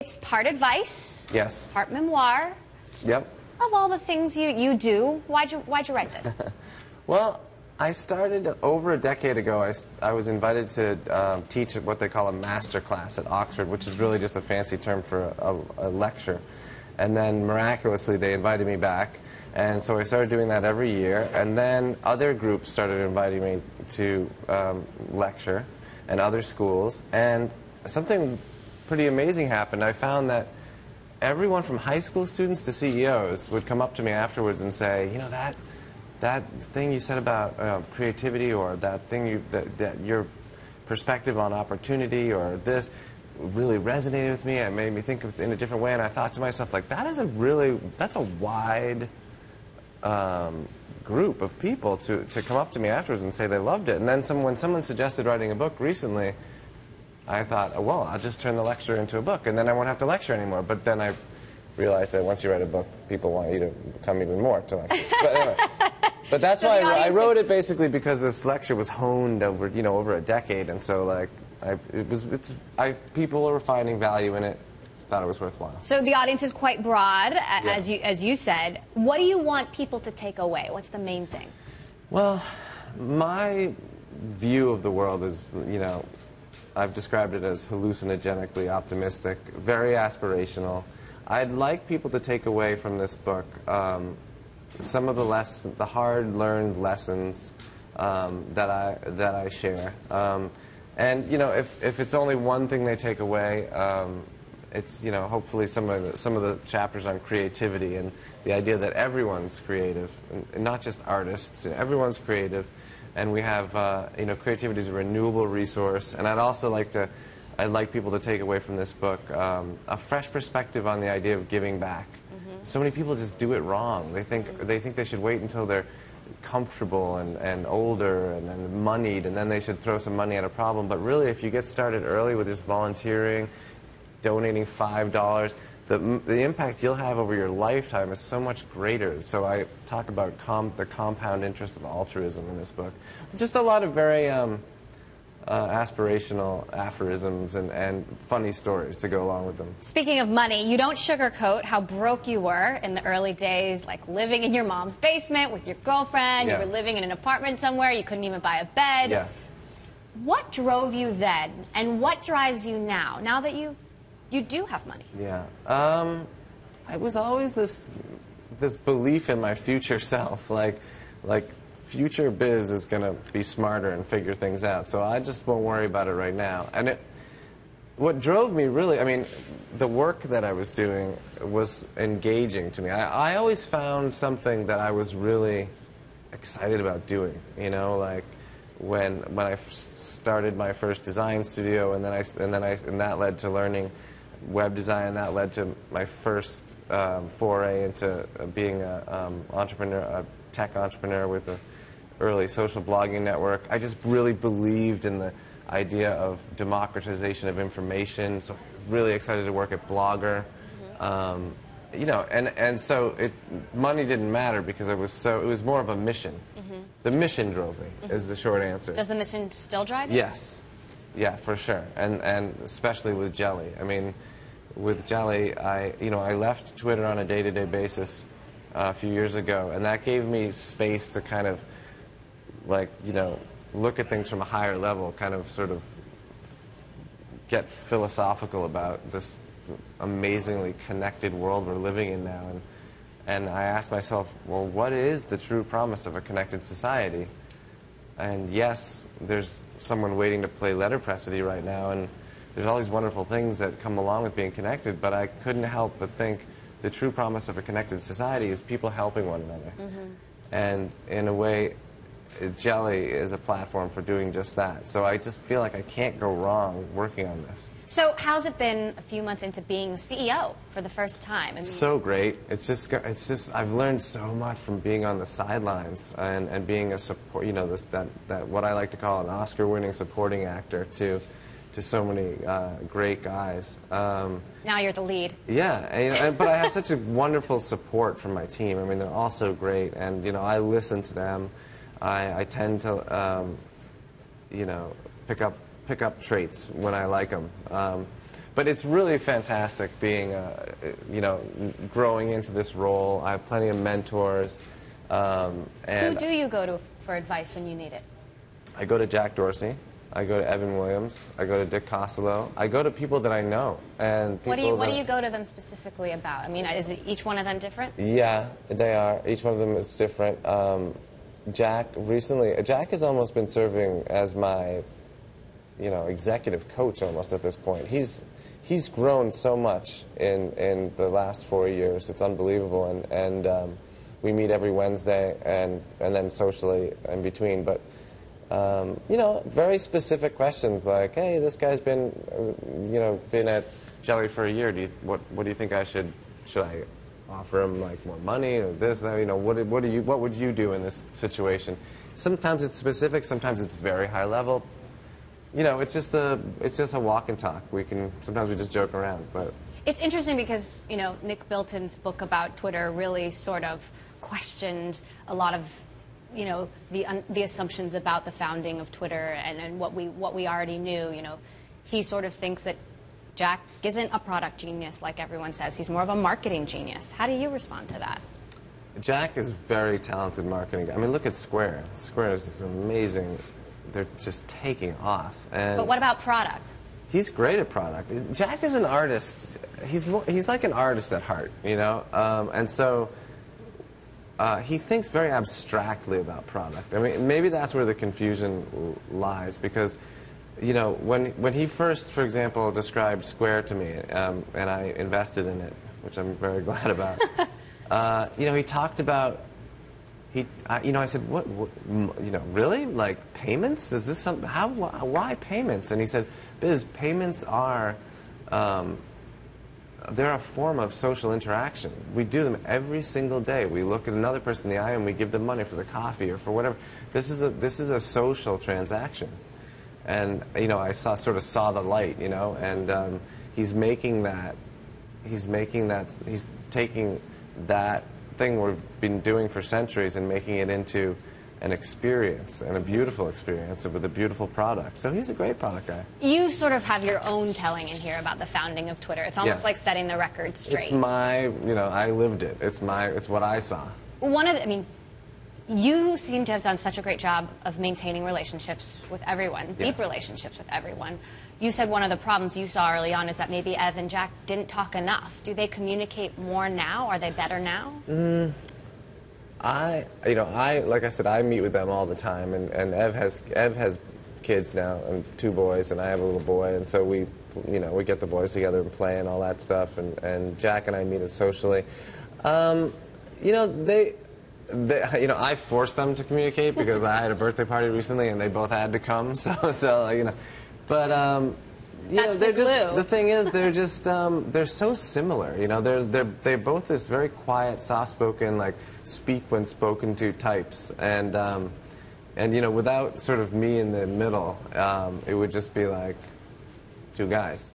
It's part advice. Yes. Part memoir. Yep. Of all the things you do, why'd you write this? Well, I started over a decade ago. I was invited to teach what they call a master class at Oxford, which is really just a fancy term for a lecture. And then miraculously, they invited me back. And so I started doing that every year. And then other groups started inviting me to lecture, and other schools. And something pretty amazing happened. I found that everyone from high school students to CEOs would come up to me afterwards and say, you know, that thing you said about creativity, or that thing that your perspective on opportunity, or this really resonated with me. It made me think in a different way. And I thought to myself, like, that's a wide group of people to come up to me afterwards and say they loved it. And then when someone suggested writing a book recently, I thought, oh, well, I'll just turn the lecture into a book, and then I won't have to lecture anymore. But then I realized that once you write a book, people want you to come even more to lecture. But anyway, but that's why I wrote it, basically because this lecture was honed over over a decade, and so like people were finding value in it. Thought it was worthwhile. So the audience is quite broad, as you said. What do you want people to take away? What's the main thing? Well, my view of the world is, I've described it as hallucinogenically optimistic, very aspirational. I'd like people to take away from this book some of the hard-learned lessons that I share. And if it's only one thing they take away, it's hopefully some of the chapters on creativity and the idea that everyone's creative, and not just artists. Everyone's creative. And we have, creativity is a renewable resource. And I'd like people to take away from this book a fresh perspective on the idea of giving back. Mm-hmm. So many people just do it wrong. They think they should wait until they're comfortable and older and moneyed, and then they should throw some money at a problem. But really, if you get started early with just volunteering, donating $5, the impact you'll have over your lifetime is so much greater. So I talk about the compound interest of altruism in this book. Just a lot of very aspirational aphorisms and funny stories to go along with them. Speaking of money, you don't sugarcoat how broke you were in the early days, like living in your mom's basement with your girlfriend. Yeah. You were living in an apartment somewhere. You couldn't even buy a bed. Yeah. What drove you then, and what drives you now that you do have money? Yeah. I was always this belief in my future self, like future Biz is going to be smarter and figure things out, so I just won't worry about it right now. And what drove me really, the work that I was doing was engaging to me. I always found something that I was really excited about doing, like when I started my first design studio, and that led to learning web design, and that led to my first foray into being a tech entrepreneur with an early social blogging network. I just really believed in the idea of democratization of information, so really excited to work at Blogger. Mm-hmm. And so money didn't matter because it was more of a mission. Mm-hmm. The mission drove me, mm-hmm. is the short answer. Does the mission still drive you? Yes. Yeah, for sure, and especially with Jelly. With Jelly, I left Twitter on a day-to-day basis a few years ago, and that gave me space to kind of, look at things from a higher level, kind of sort of get philosophical about this amazingly connected world we're living in now, and I asked myself, well, what is the true promise of a connected society? And yes, there's someone waiting to play letterpress with you right now, and there's all these wonderful things that come along with being connected, but I couldn't help but think the true promise of a connected society is people helping one another. Mm-hmm. And in a way, Jelly is a platform for doing just that. So I just feel like I can't go wrong working on this. So how's it been a few months into being the CEO for the first time? It's so great. It's just I've learned so much from being on the sidelines and being a support, that what I like to call an Oscar-winning supporting actor to so many great guys. Now you're the lead. Yeah, but I have such a wonderful support from my team. They're all so great, and I listen to them. I tend to pick up traits when I like them. But it's really fantastic being, you know, growing into this role. I have plenty of mentors. And who do you go to for advice when you need it? I go to Jack Dorsey. I go to Evan Williams. I go to Dick Costolo. I go to people that I know. And people what do you go to them specifically about? I mean, is each one of them different? Yeah, they are. Each one of them is different. Jack has almost been serving as my, you know, executive coach almost at this point. He's grown so much in the last 4 years. It's unbelievable. And we meet every Wednesday and then socially in between. But you know, very specific questions like, hey, this guy's been, you know, been at Jelly for a year. What do you think should I offer him, like, more money or this, that? You know, what would you do in this situation? Sometimes it's specific, sometimes it's very high level. You know, it's just a walk and talk. Sometimes we just joke around, but. It's interesting because, you know, Nick Bilton's book about Twitter really sort of questioned a lot of, you know, the assumptions about the founding of Twitter and what we already knew. You know, he sort of thinks that Jack isn't a product genius like everyone says. He's more of a marketing genius. How do you respond to that? Jack is very talented marketing. I mean, look at Square. Square is this amazing. They're just taking off. But what about product? He's great at product. Jack is an artist. He's like an artist at heart, you know, and so. He thinks very abstractly about product. I mean, maybe that's where the confusion lies, because, you know, when he first, for example, described Square to me, and I invested in it, which I'm very glad about, you know, he talked about, you know, I said, what, you know, really? Like, payments? Is this something, why payments? And he said, Biz, payments are, they're a form of social interaction. We do them every single day. We look at another person in the eye and we give them money for the coffee or for whatever. This is a social transaction, and you know, I sort of saw the light, you know, and he's taking that thing we've been doing for centuries and making it into an experience, and a beautiful experience with a beautiful product. So he's a great product guy. You sort of have your own telling in here about the founding of Twitter. It's almost like setting the record straight. It's you know, I lived it. It's what I saw. I mean, you seem to have done such a great job of maintaining relationships with everyone, deep relationships with everyone. You said one of the problems you saw early on is that maybe Ev and Jack didn't talk enough. Do they communicate more now? Are they better now? Like I said, I meet with them all the time, and Ev has kids now, and 2 boys, and I have a little boy, and so we get the boys together and play and all that stuff, and Jack and I meet socially. You know, I forced them to communicate because I had a birthday party recently, and they both had to come, so you know, but. You know, the thing is, they're so similar. You know, they're both this very quiet, soft-spoken, like speak when spoken to types, and you know, without sort of me in the middle, it would just be like 2 guys.